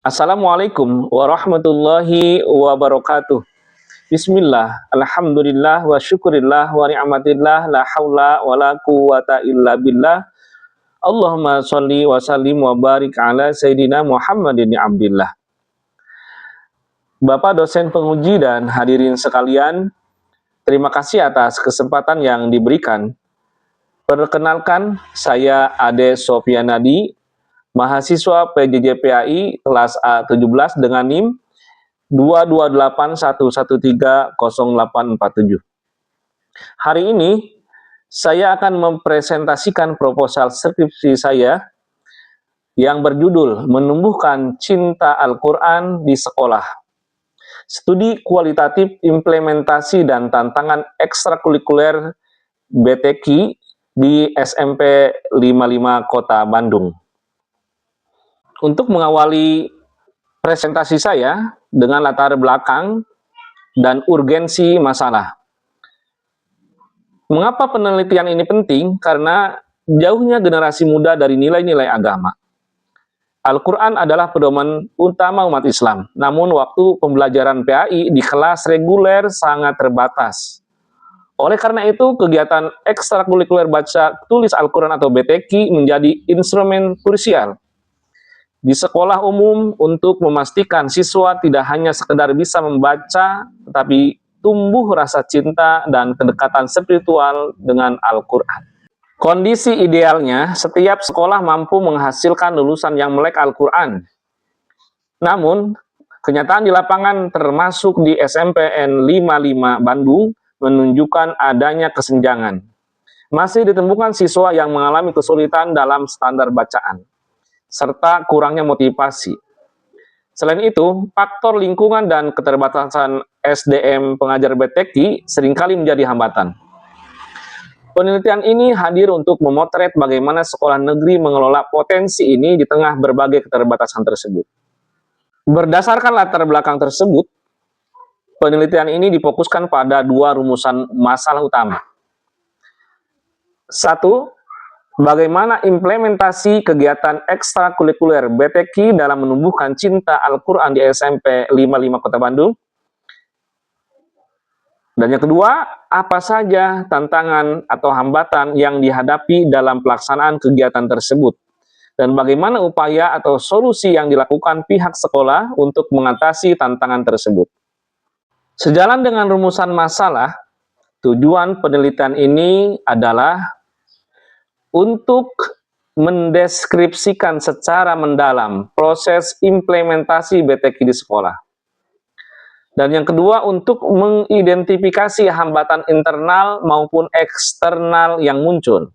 Assalamualaikum warahmatullahi wabarakatuh. Bismillah, alhamdulillah, wa syukurillah, wa ni'matillah, la hawla wa la quwata illa billah. Allahumma sholli wa sallim wa barik ala Sayyidina Muhammadin abdillah. Bapak dosen penguji dan hadirin sekalian, terima kasih atas kesempatan yang diberikan. Perkenalkan, saya Ade Sofyanadi, mahasiswa PJJ-PAI kelas A17 dengan NIM 22811300847. Hari ini saya akan mempresentasikan proposal skripsi saya yang berjudul Menumbuhkan Cinta Al-Quran di Sekolah. Studi kualitatif implementasi dan tantangan ekstrakurikuler BTQ di SMP 55 Kota Bandung. Untuk mengawali presentasi saya dengan latar belakang dan urgensi masalah. Mengapa penelitian ini penting? Karena jauhnya generasi muda dari nilai-nilai agama. Al-Quran adalah pedoman utama umat Islam. Namun waktu pembelajaran PAI di kelas reguler sangat terbatas. Oleh karena itu, kegiatan ekstrakurikuler baca tulis Al-Quran atau BTQ menjadi instrumen krusial di sekolah umum untuk memastikan siswa tidak hanya sekedar bisa membaca, tetapi tumbuh rasa cinta dan kedekatan spiritual dengan Al-Quran. Kondisi idealnya, setiap sekolah mampu menghasilkan lulusan yang melek Al-Quran. Namun, kenyataan di lapangan termasuk di SMPN 55 Bandung menunjukkan adanya kesenjangan. Masih ditemukan siswa yang mengalami kesulitan dalam standar bacaan, serta kurangnya motivasi. Selain itu, faktor lingkungan dan keterbatasan SDM pengajar BTQ seringkali menjadi hambatan. Penelitian ini hadir untuk memotret bagaimana sekolah negeri mengelola potensi ini di tengah berbagai keterbatasan tersebut. Berdasarkan latar belakang tersebut, penelitian ini difokuskan pada dua rumusan masalah utama. Satu, bagaimana implementasi kegiatan ekstrakurikuler BTQ dalam menumbuhkan cinta Al-Quran di SMP 55 Kota Bandung. Dan yang kedua, apa saja tantangan atau hambatan yang dihadapi dalam pelaksanaan kegiatan tersebut. Dan bagaimana upaya atau solusi yang dilakukan pihak sekolah untuk mengatasi tantangan tersebut. Sejalan dengan rumusan masalah, tujuan penelitian ini adalah untuk mendeskripsikan secara mendalam proses implementasi BTQ di sekolah. Dan yang kedua, untuk mengidentifikasi hambatan internal maupun eksternal yang muncul.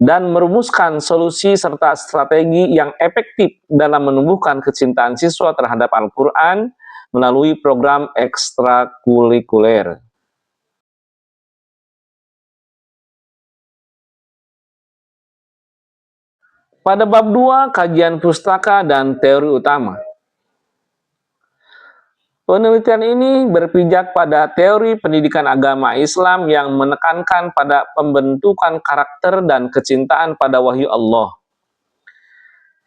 Dan merumuskan solusi serta strategi yang efektif dalam menumbuhkan kecintaan siswa terhadap Al-Quran melalui program ekstrakurikuler. Pada bab 2, kajian pustaka dan teori utama. Penelitian ini berpijak pada teori pendidikan agama Islam yang menekankan pada pembentukan karakter dan kecintaan pada wahyu Allah.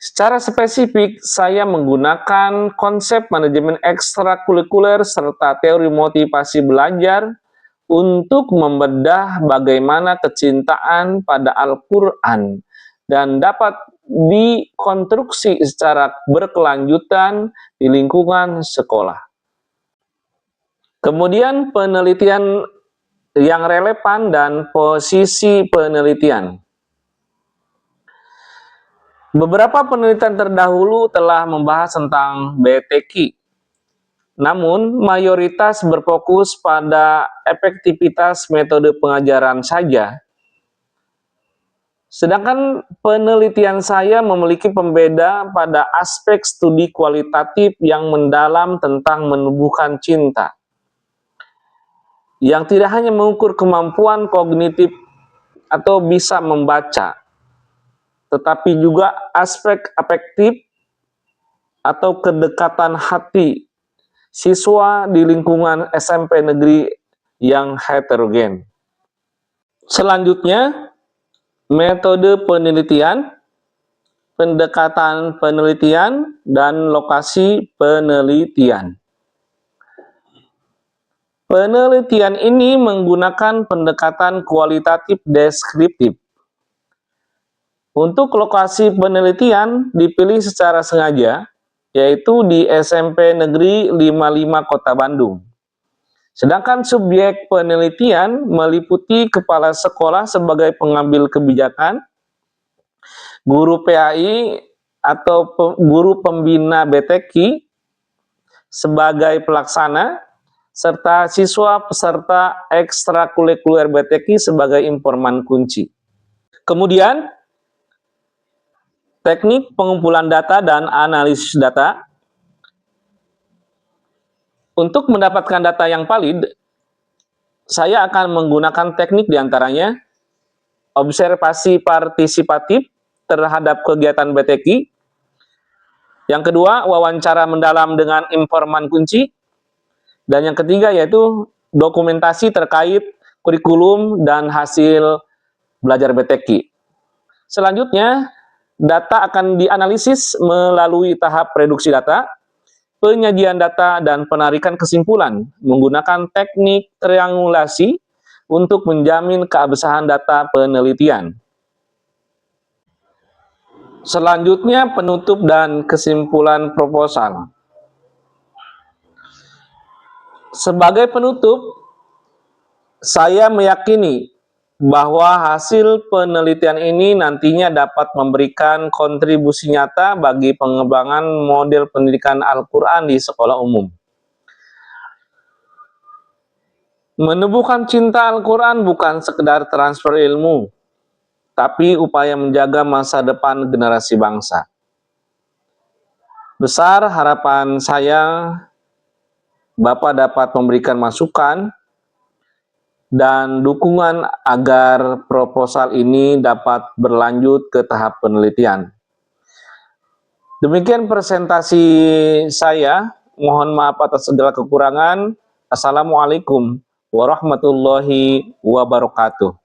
Secara spesifik, saya menggunakan konsep manajemen ekstrakurikuler serta teori motivasi belajar untuk membedah bagaimana kecintaan pada Al-Quran dan dapat dikonstruksi secara berkelanjutan di lingkungan sekolah. Kemudian penelitian yang relevan dan posisi penelitian. Beberapa penelitian terdahulu telah membahas tentang BTQ. Namun, mayoritas berfokus pada efektivitas metode pengajaran saja. Sedangkan penelitian saya memiliki pembeda pada aspek studi kualitatif yang mendalam tentang menumbuhkan cinta, yang tidak hanya mengukur kemampuan kognitif atau bisa membaca, tetapi juga aspek afektif atau kedekatan hati siswa di lingkungan SMP negeri yang heterogen. Selanjutnya, metode penelitian. pendekatan penelitian, dan lokasi penelitian. Penelitian ini menggunakan pendekatan kualitatif deskriptif. Untuk lokasi penelitian dipilih secara sengaja, yaitu di SMP Negeri 55 Kota Bandung. Sedangkan subjek penelitian meliputi kepala sekolah sebagai pengambil kebijakan, guru PAI atau guru pembina BTQ sebagai pelaksana, serta siswa peserta ekstrakurikuler BTQ sebagai informan kunci. Kemudian, teknik pengumpulan data dan analisis data. Untuk mendapatkan data yang valid, saya akan menggunakan teknik diantaranya observasi partisipatif terhadap kegiatan BTQ. Yang kedua, wawancara mendalam dengan informan kunci. Dan yang ketiga yaitu dokumentasi terkait kurikulum dan hasil belajar BTQ. Selanjutnya, data akan dianalisis melalui tahap reduksi data, penyajian data, dan penarikan kesimpulan menggunakan teknik triangulasi untuk menjamin keabsahan data penelitian. Selanjutnya, penutup dan kesimpulan proposal. Sebagai penutup, saya meyakini bahwa hasil penelitian ini nantinya dapat memberikan kontribusi nyata bagi pengembangan model pendidikan Al-Quran di sekolah umum. Menumbuhkan cinta Al-Quran bukan sekedar transfer ilmu, tapi upaya menjaga masa depan generasi bangsa. Besar harapan saya Bapak dapat memberikan masukan dan dukungan agar proposal ini dapat berlanjut ke tahap penelitian. Demikian presentasi saya. Mohon maaf atas segala kekurangan. Assalamualaikum warahmatullahi wabarakatuh.